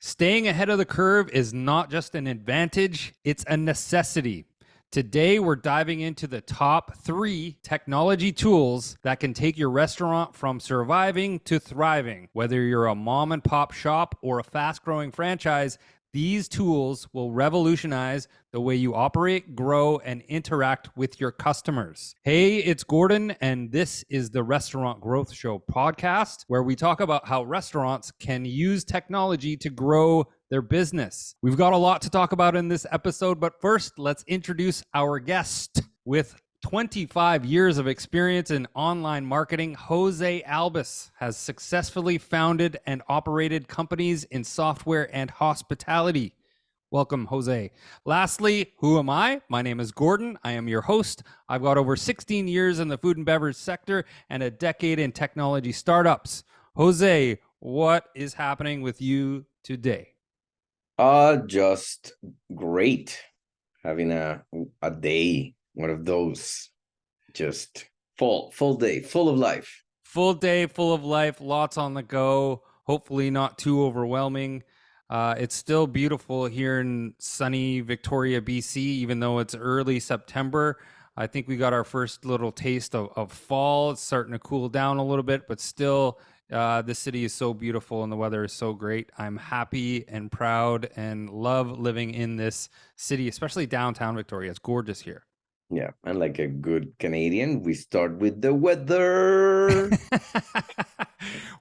Staying ahead of the curve is not just an advantage, it's a necessity. Today, we're diving into the top 3 technology tools that can take your restaurant from surviving to thriving. Whether you're a mom and pop shop or a fast growing franchise, these tools will revolutionize the way you operate, grow, and interact with your customers. Hey, it's Gordon, and this is the Restaurant Growth Show podcast, where we talk about how restaurants can use technology to grow their business. We've got a lot to talk about in this episode, but first, let's introduce our guest. With 25 years of experience in online marketing, Jose Albas has successfully founded and operated companies in software and hospitality. Welcome, Jose. Lastly, who am I? My name is Gordon. I am your host. I've got over 16 years in the food and beverage sector and a decade in technology startups. Jose, what is happening with you today? Just great. Having a day, one of those, just full day, full of life. Full day, full of life, lots on the go. Hopefully not too overwhelming. It's still beautiful here in sunny Victoria, BC, even though it's early September. I think we got our first little taste of fall. It's starting to cool down a little bit, but still, the city is so beautiful and the weather is so great. I'm happy and proud and love living in this city, especially downtown Victoria. It's gorgeous here. Yeah, and like a good Canadian, we start with the weather.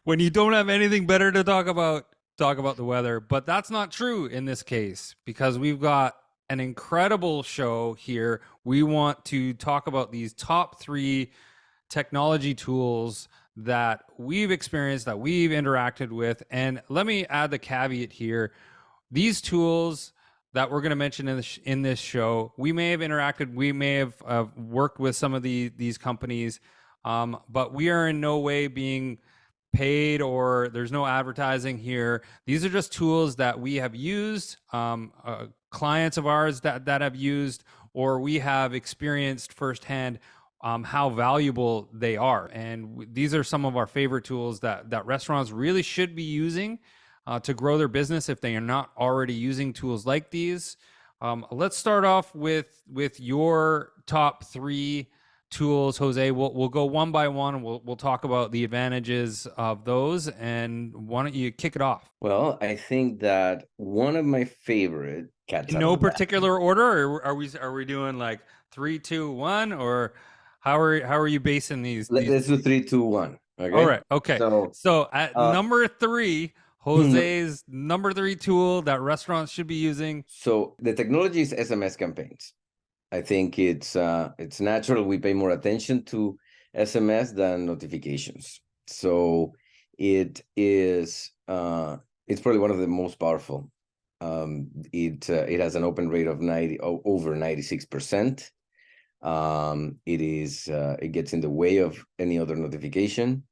When you don't have anything better to talk about the weather. But that's not true in this case, because we've got an incredible show here. We want to talk about these top 3 technology tools that we've experienced, that we've interacted with. And let me add the caveat here. These tools that we're going to mention in this show, we may have interacted, we may have worked with some of these companies, but we are in no way being paid, or there's no advertising here. These are just tools that we have used, clients of ours that have used, or we have experienced firsthand how valuable they are. And these are some of our favorite tools that restaurants really should be using to grow their business if they are not already using tools like these. Let's start off with your top 3 tools, Jose. We'll go one by one. We'll talk about the advantages of those. And why don't you kick it off? Well, I think that one of my favorite In no particular order, or are we doing like 3, 2, 1, or how are you basing these? Let's do 3, 2, 1. Okay. All right. Okay. So at number 3, Jose's number 3 tool that restaurants should be using. So the technology is SMS campaigns. I think it's natural we pay more attention to SMS than notifications. So it is it's probably one of the most powerful. It has an open rate of over 96%. It gets in the way of any other notification,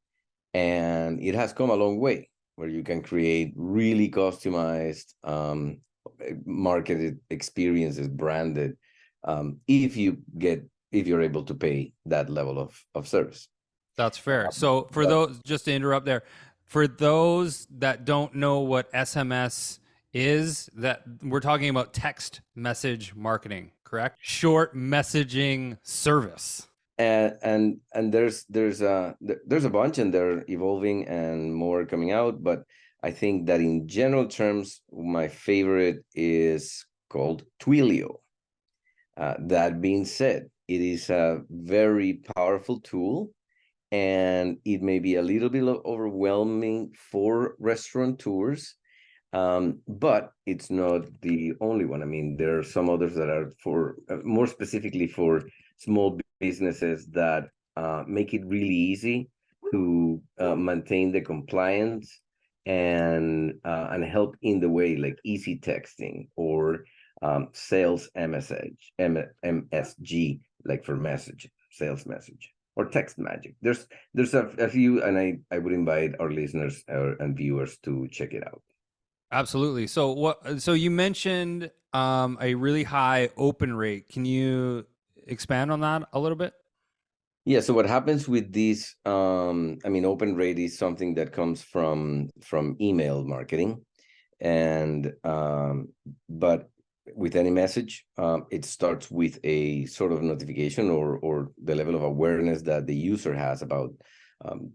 and it has come a long way where you can create really customized marketed experiences, branded, if you're able to pay that level of service. That's fair. So for those, just to interrupt there, for those that don't know what SMS is, that we're talking about text message marketing, correct? Short messaging service. And there's a bunch, and they're evolving and more coming out. But I think that in general terms, my favorite is called Twilio. That being said, it is a very powerful tool, and it may be a little bit overwhelming for restaurateurs, but it's not the only one. I mean, there are some others that are for more specifically for small businesses that make it really easy to maintain the compliance and help in the way, like easy texting or sales MSG, like for message, sales message, or text magic. There's a few, and I would invite our listeners and viewers to check it out. Absolutely. So you mentioned a really high open rate. Can you expand on that a little bit? Yeah. So what happens with these? Open rate is something that comes from email marketing. And but with any message, it starts with a sort of notification or the level of awareness that the user has about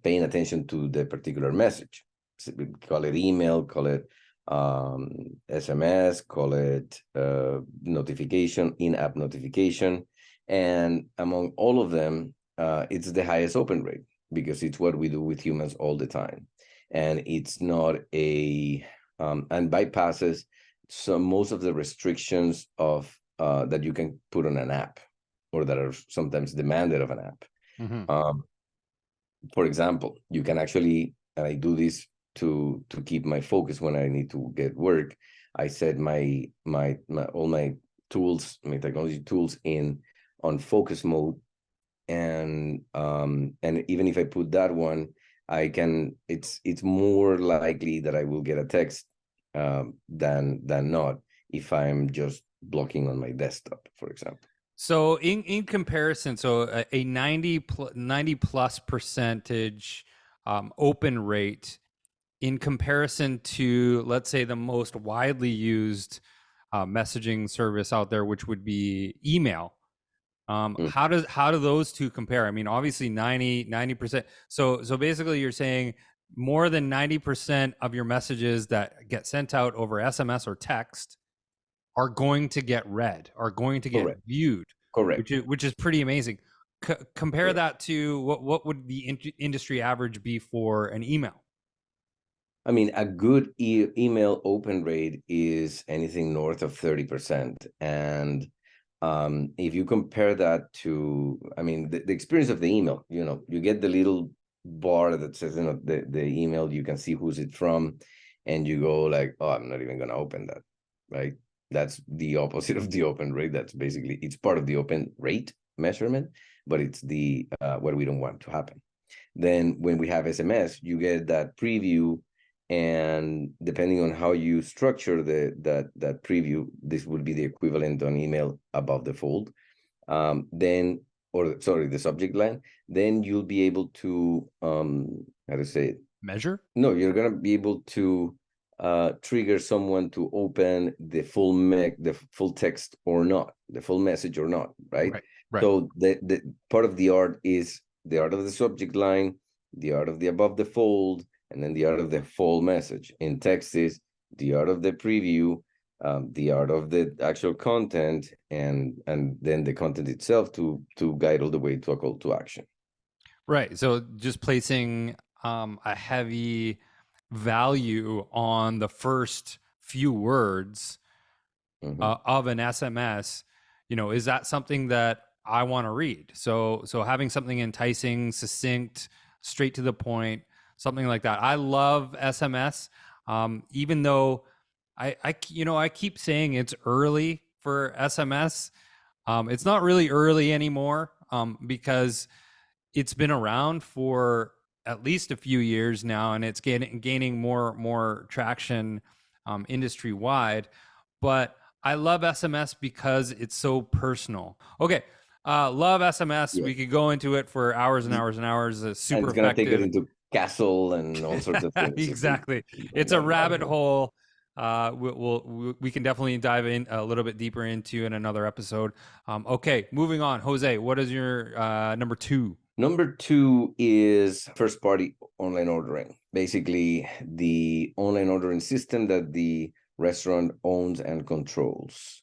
paying attention to the particular message. So we call it email, call it SMS, call it notification, in-app notification. And among all of them, it's the highest open rate because it's what we do with humans all the time. And it's not and bypasses most of the restrictions of that you can put on an app or that are sometimes demanded of an app. Mm-hmm. For example, you can actually, and I do this to keep my focus when I need to get work. I set my all my tools, my technology tools on focus mode, and even if I put that one, I can. It's more likely that I will get a text than not if I'm just blocking on my desktop, for example. So in comparison, so a 90 plus percentage open rate in comparison to, let's say, the most widely used messaging service out there, which would be email. Mm. How do those two compare? I mean, obviously 90%. So basically you're saying more than 90% of your messages that get sent out over SMS or text are going to get read, are going to get Correct. viewed, Correct. which is pretty amazing. Compare Correct. that to what would the industry average be for an email? I mean, a good email open rate is anything north of 30%. And if you compare that to, I mean, the experience of the email, you get the little bar that says, the email, you can see who's it from, and you go like, oh, I'm not even going to open that, right? That's the opposite of the open rate. That's basically, it's part of the open rate measurement, but it's the what we don't want to happen. Then when we have SMS, you get that preview, and depending on how you structure that preview, this would be the equivalent on email above the fold. Then, or sorry, the subject line. Then you'll be able to how to say it? Measure? No, you're gonna be able to trigger someone to open the full text or not, the full message or not, right? Right. So the part of the art is the art of the subject line, the art of the above the fold, and then the art of the full message. In text is the art of the preview, the art of the actual content, and then the content itself to guide all the way to a call to action. Right. So just placing a heavy value on the first few words of an SMS, is that something that I want to read? So having something enticing, succinct, straight to the point, something like that. I love SMS, even though I keep saying it's early for SMS. It's not really early anymore because it's been around for at least a few years now, and it's gaining more traction industry wide. But I love SMS because it's so personal. Okay, love SMS. Yeah. We could go into it for hours and hours and hours. It's And super it's gonna take it effective. into castle and all sorts of things if we Exactly. go It's a down the rabbit hole. hole. We can definitely dive in a little bit deeper into in another episode. Okay, moving on. Jose, what is your number two? Number two is first party online ordering. Basically, the online ordering system that the restaurant owns and controls.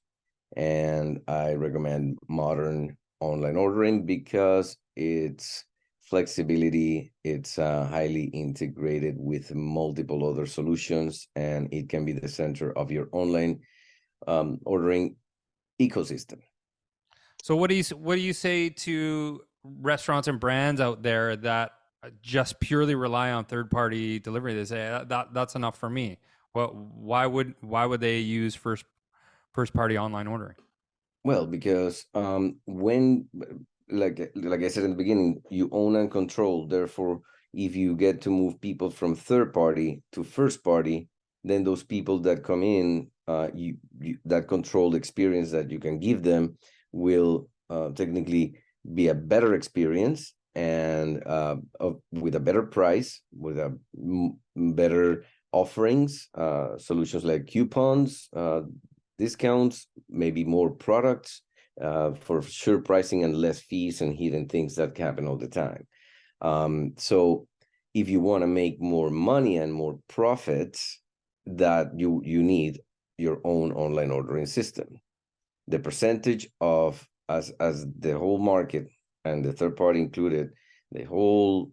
And I recommend modern online ordering because it's flexibility, it's highly integrated with multiple other solutions, and it can be the center of your online ordering ecosystem. So what do you say to restaurants and brands out there that just purely rely on third party delivery? They say that's enough for me. Well, why would they use first party online ordering? Well, because when, like I said in the beginning, you own and control. Therefore, if you get to move people from third party to first party, then those people that come in, that controlled experience that you can give them will technically be a better experience and with a better price, with a better offerings, solutions like coupons, discounts, maybe more products, for sure pricing and less fees and hidden things that happen all the time. So if you want to make more money and more profits, that you need your own online ordering system. The percentage of as the whole market and the third party included, that whole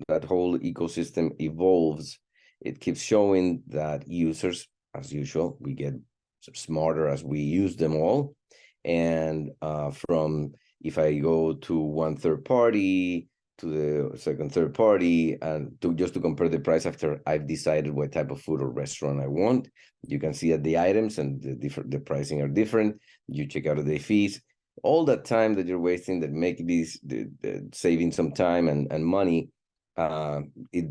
ecosystem evolves, it keeps showing that users, as usual, we get smarter as we use them all. And from if I go to one third party to the second third party and to compare the price after I've decided what type of food or restaurant I want, you can see that the items and the pricing are different. You check out the fees, all that time that you're wasting that make these saving some time and money. It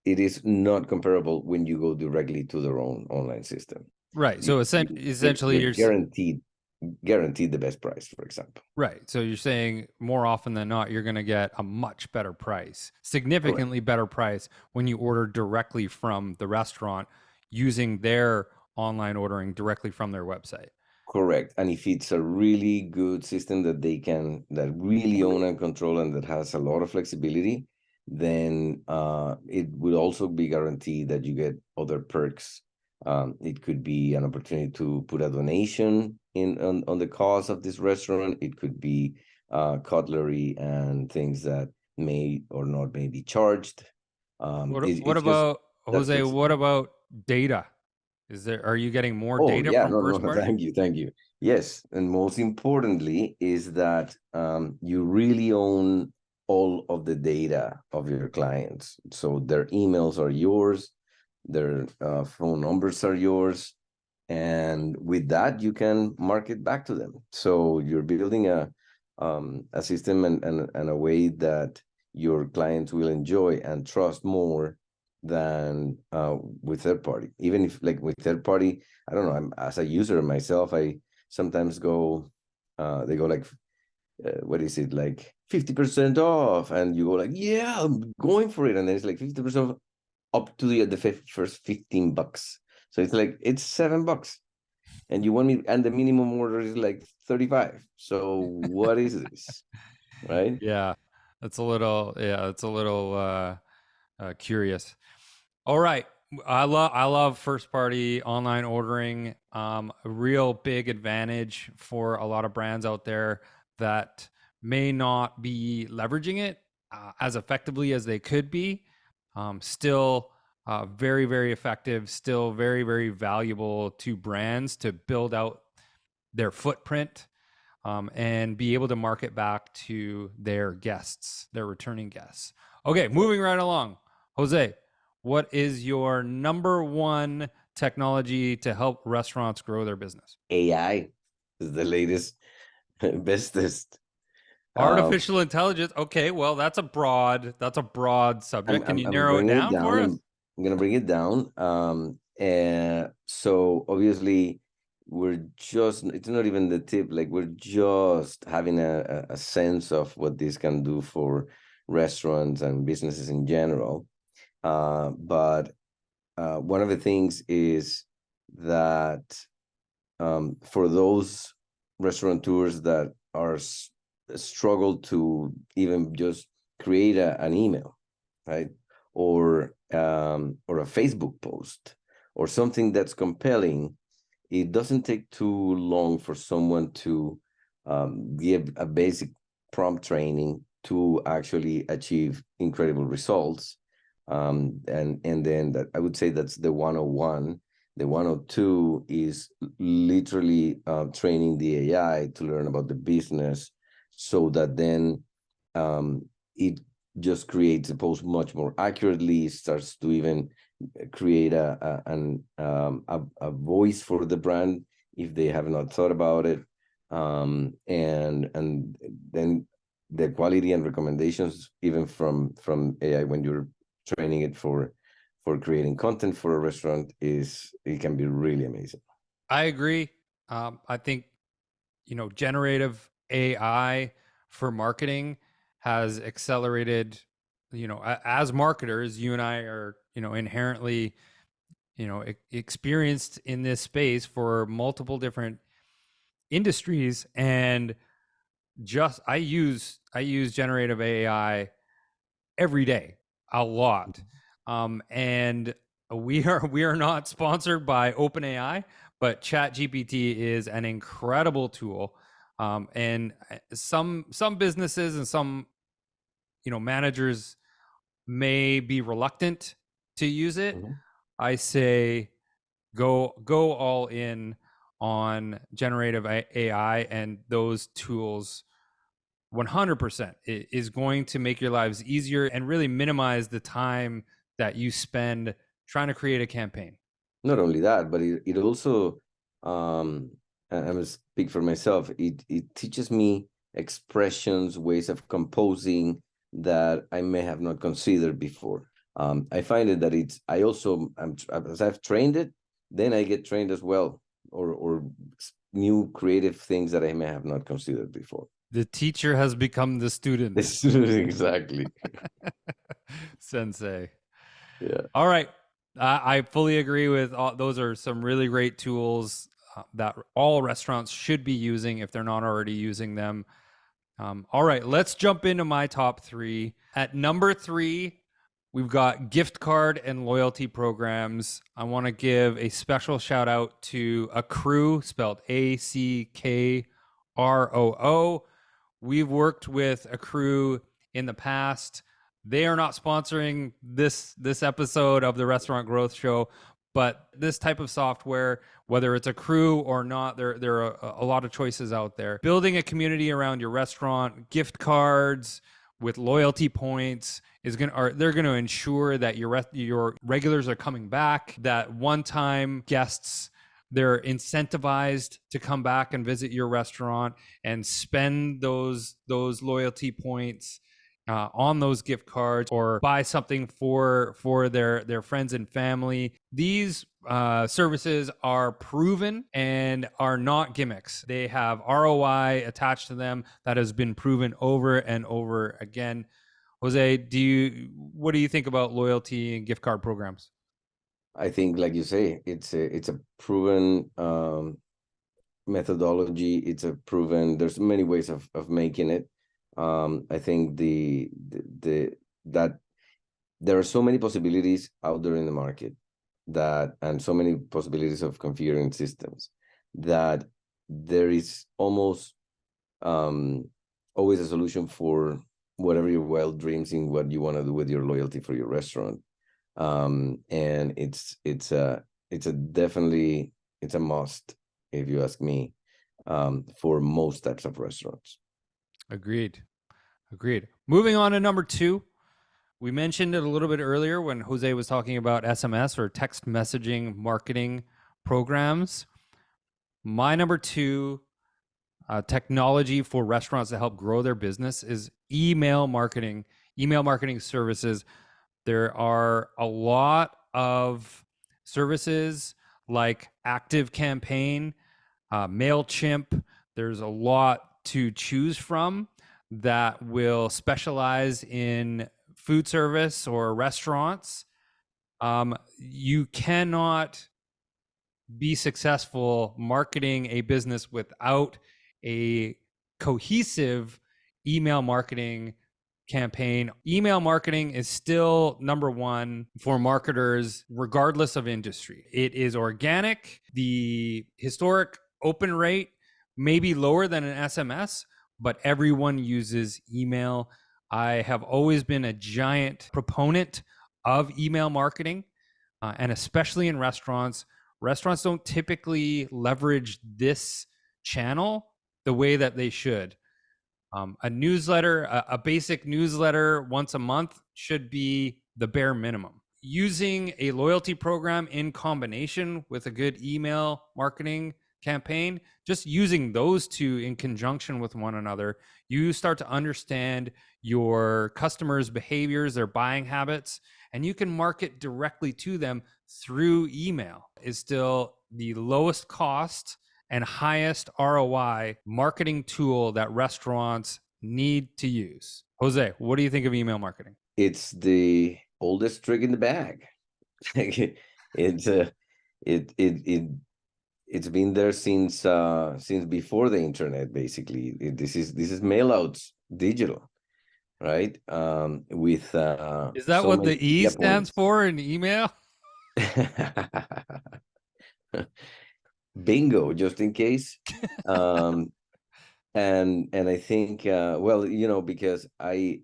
is not comparable when you go directly to their own online system. Right. So essentially, you're guaranteed the best price, for example. right. So you're saying more often than not, you're going to get a much better price, Correct. significantly better price when you order directly from the restaurant using their online ordering directly from their website. Correct. And if it's a really good system that really own and control and that has a lot of flexibility, then it would also be guaranteed that you get other perks. It could be an opportunity to put a donation on the cost of this restaurant. It could be cutlery and things that may or not may be charged. What It's just about that Jose? What flexibility. about data? Are you getting more Oh data yeah, from no, first no, party? thank you. Yes, and most importantly is that you really own all of the data of your clients. So their emails are yours, their phone numbers are yours, and with that you can market back to them. So you're building a system and a way that your clients will enjoy and trust more than with third party. Even if like with third party, I don't know, as a user myself, I sometimes go, they go like, what is it, like 50% off, and you go like, yeah, I'm going for it, and then it's like 50% up to the first $15. So it's like it's $7, and you want me, and the minimum order is like 35. So what is this, right? Yeah, that's a little curious. All right. I love first party online ordering. A real big advantage for a lot of brands out there that may not be leveraging it as effectively as they could be. Still very, very effective, still very, very valuable to brands to build out their footprint and be able to market back to their guests, their returning guests. Okay, moving right along. Jose, what is your number one technology to help restaurants grow their business? AI is the latest, bestest. Artificial intelligence. Okay, well, that's a broad subject. Can you I'm narrow it bringing it down down. for us? I'm gonna bring it down. And so obviously it's not even the tip. Like we're just having a sense of what this can do for restaurants and businesses in general. But one of the things is that for those restaurateurs that are struggle to even just create an email, right? Or a Facebook post or something that's compelling, it doesn't take too long for someone to give a basic prompt training to actually achieve incredible results. And then that I would say that's the 101. The 102 is literally training the AI to learn about the business so that then it just creates the post much more accurately, starts to even create a voice for the brand if they have not thought about it. And then the quality and recommendations even from AI when you're training it for creating content for a restaurant it can be really amazing. I agree. I think generative AI for marketing has accelerated, as marketers, you and I are, inherently experienced in this space for multiple different industries, and just I use generative AI every day, a lot. And we are not sponsored by OpenAI, but ChatGPT is an incredible tool. And some businesses and some managers may be reluctant to use it. Mhm. I say go all in on generative AI, and those tools 100% is going to make your lives easier and really minimize the time that you spend trying to create a campaign. Not only that, but it also, um, I'm gonna speak for myself. It teaches me expressions, ways of composing that I may have not considered before. I find it that I also, as I've trained it, then I get trained as well, or new creative things that I may have not considered before. The teacher has become the student. Exactly. Sensei. Yeah. All right. I fully agree with those are some really great tools that all restaurants should be using if they're not already using them. All right, let's jump into my top three. At number three, we've got gift card and loyalty programs. I want to give a special shout out to Accroo, spelled ACKROO. We've worked with Accroo in the past. They are not sponsoring this episode of the Restaurant Growth Show, but this type of software, whether it's Accroo or not, there are a lot of choices out there. Building a community around your restaurant, gift cards with loyalty points they're going to ensure that your regulars are coming back, that one-time guests, they're incentivized to come back and visit your restaurant and spend those loyalty points on those gift cards, or buy something for their friends and family. These services are proven and are not gimmicks. They have ROI attached to them that has been proven over and over again. Jose, what do you think about loyalty and gift card programs? I think, like you say, it's a proven methodology. It's a proven. There's many ways of making it. I think the that there are so many possibilities out there in the market, and so many possibilities of configuring systems, that there is almost always a solution for whatever your wild dreams in what you want to do with your loyalty for your restaurant. And it's a definitely, it's a must, if you ask me, for most types of restaurants. Agreed. Moving on to number two. We mentioned it a little bit earlier when Jose was talking about SMS, or text messaging marketing programs. My number two technology for restaurants to help grow their business is email marketing services. There are a lot of services like Active Campaign, MailChimp. There's a lot to choose from that will specialize in food service or restaurants. You cannot be successful marketing a business without a cohesive email marketing campaign. Email marketing is still number one for marketers, regardless of industry. It is organic. The historic open rate may be lower than an SMS, but everyone uses email. I have always been a giant proponent of email marketing, and especially in restaurants. Restaurants don't typically leverage this channel the way that they should. A newsletter, a basic newsletter once a month should be the bare minimum. Using a loyalty program in combination with a good email marketing campaign, just using those two in conjunction with one another, you start to understand your customers' behaviors, their buying habits, and you can market directly to them through email. Is still the lowest cost and highest ROI marketing tool that restaurants need to use. Jose, what do you think of email marketing? It's the oldest trick in the bag. It's it it it it's been there since before the internet. Basically, this is mail outs digital, right? With Is that so what many the E data stands points. for in email? Bingo, just in case. Um, and I think, well, because I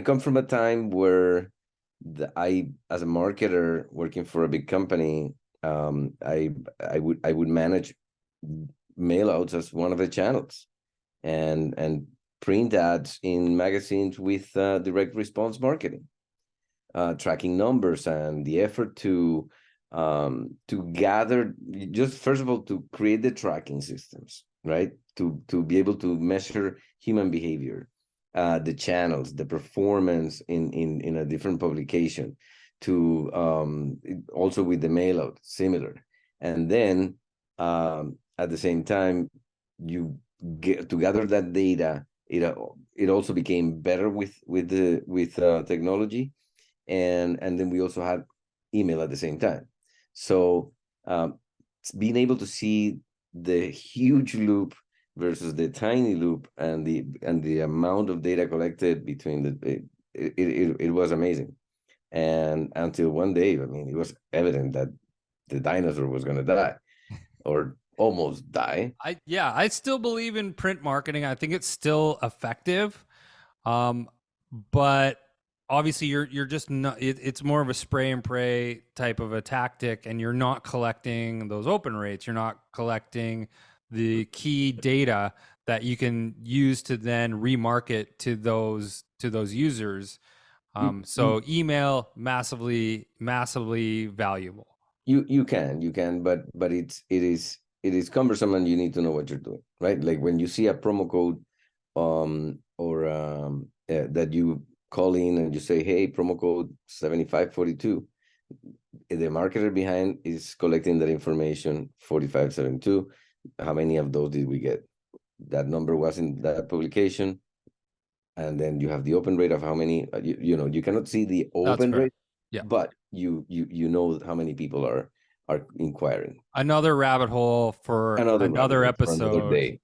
come from a time where I, as a marketer working for a big company, I would manage mail outs as one of the channels, and print ads in magazines with direct response marketing, tracking numbers and the effort to gather, just first of all, to create the tracking systems, right? To be able to measure human behavior, the channels, the performance in a different publication, to also with the mail out similar. And then at the same time, you get to gather that data. It also became better with technology, and then we also had email at the same time. So being able to see the huge loop versus the tiny loop, and the amount of data collected between it was amazing. And until one day, I mean, it was evident that the dinosaur was going to die, or almost die. I still believe in print marketing. I think it's still effective. Um, but obviously you're just not it's more of a spray and pray type of a tactic, and you're not collecting those open rates. You're not collecting the key data that you can use to then remarket to those users. You you So email massively valuable. you can, but it is cumbersome, and you need to know what you're doing, right? Like when you see a promo code, or that you call in and you say, hey, promo code 7542, the marketer behind is collecting that information, 4572. How many of those did we get? That number was in that publication. And then you have the open rate of how many, you cannot see the That's open fair. rate, Yeah. but you know how many people are inquiring. Another rabbit hole for Another rabbit another hole for another episode. day.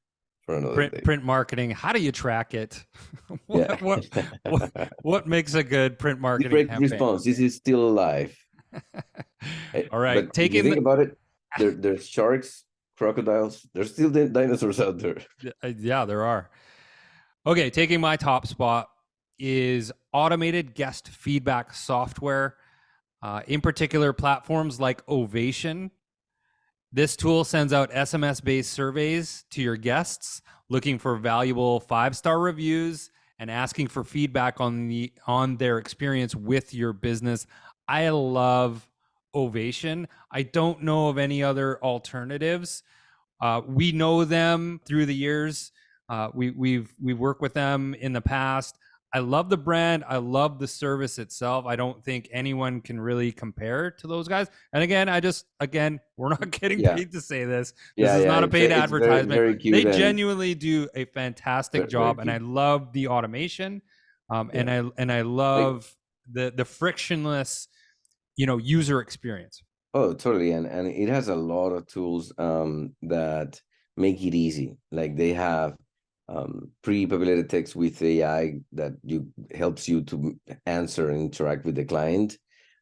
For another print day. print marketing. How do you track it? Yeah. What makes a good print marketing Direct campaign? response. This is still alive. All right, But if you taking think the about it, there's sharks, crocodiles. There's still dinosaurs out there. yeah, there are. Okay, taking my top spot is automated guest feedback software. In particular, platforms like Ovation. This tool sends out SMS based surveys to your guests looking for valuable 5-star reviews and asking for feedback on their experience with your business. I love Ovation. I don't know of any other alternatives. We know them through the years. We've worked with them in the past. I love the brand. I love the service itself. I don't think anyone can really compare to those guys. And again, we're not getting Yeah. paid to say this. This Yeah, is yeah. not a It's paid it's very, advertisement. very They cute, and genuinely do a fantastic very, very job, and I cute. love the automation, and Yeah. I Like, love the frictionless, user experience. oh, totally. And it has a lot of tools that make it easy. Like they have pre-populated text with AI that you helps you to answer and interact with the client.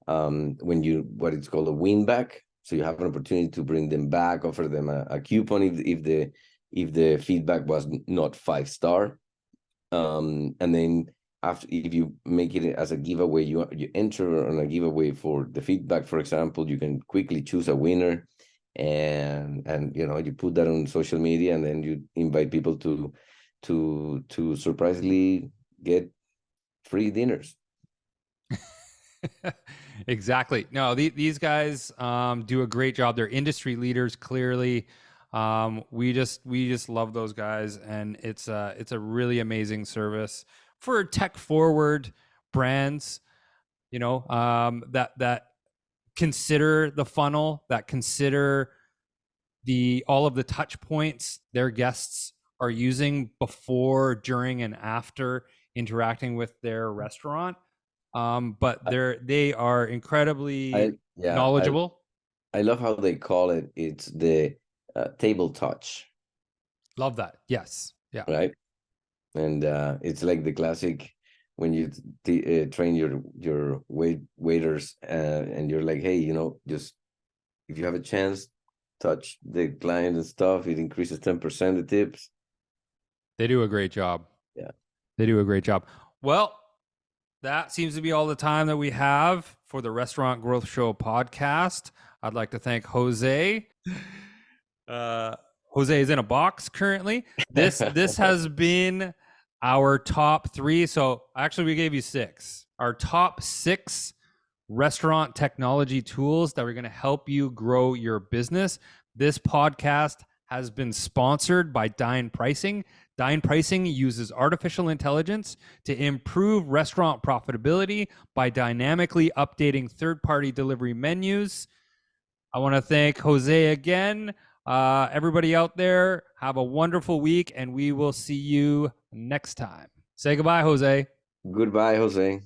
When you what it's called a win back. So you have an opportunity to bring them back, offer them a coupon if the feedback was not 5-star. And then after, if you make it as a giveaway, you enter on a giveaway for the feedback, for example, you can quickly choose a winner, and you put that on social media, and then you invite people to surprisingly get free dinners. Exactly. No, these guys do a great job. They're industry leaders, clearly. We just love those guys, and it's a really amazing service for tech forward brands. That consider the funnel, that consider the all of the touch points their guests are using before, during, and after interacting with their restaurant. But I, they are incredibly yeah, knowledgeable. I love how they call it. It's the table touch, Love that. Yes. Yeah. right? And it's like the classic when you train your waiters, and you're like, hey, just if you have a chance, touch the client and stuff. It increases 10% the tips. They do a great job. Yeah. They do a great job. Well, that seems to be all the time that we have for the Restaurant Growth Show podcast. I'd like to thank Jose. Uh, Jose is in a box currently. This has been our top three. So actually, we gave you six. Our top six restaurant technology tools that are going to help you grow your business. This podcast has been sponsored by Dynpricing. Dynpricing uses artificial intelligence to improve restaurant profitability by dynamically updating third-party delivery menus. I want to thank Jose again. Everybody out there, have a wonderful week, and we will see you next time. Say goodbye, Jose. Goodbye, Jose.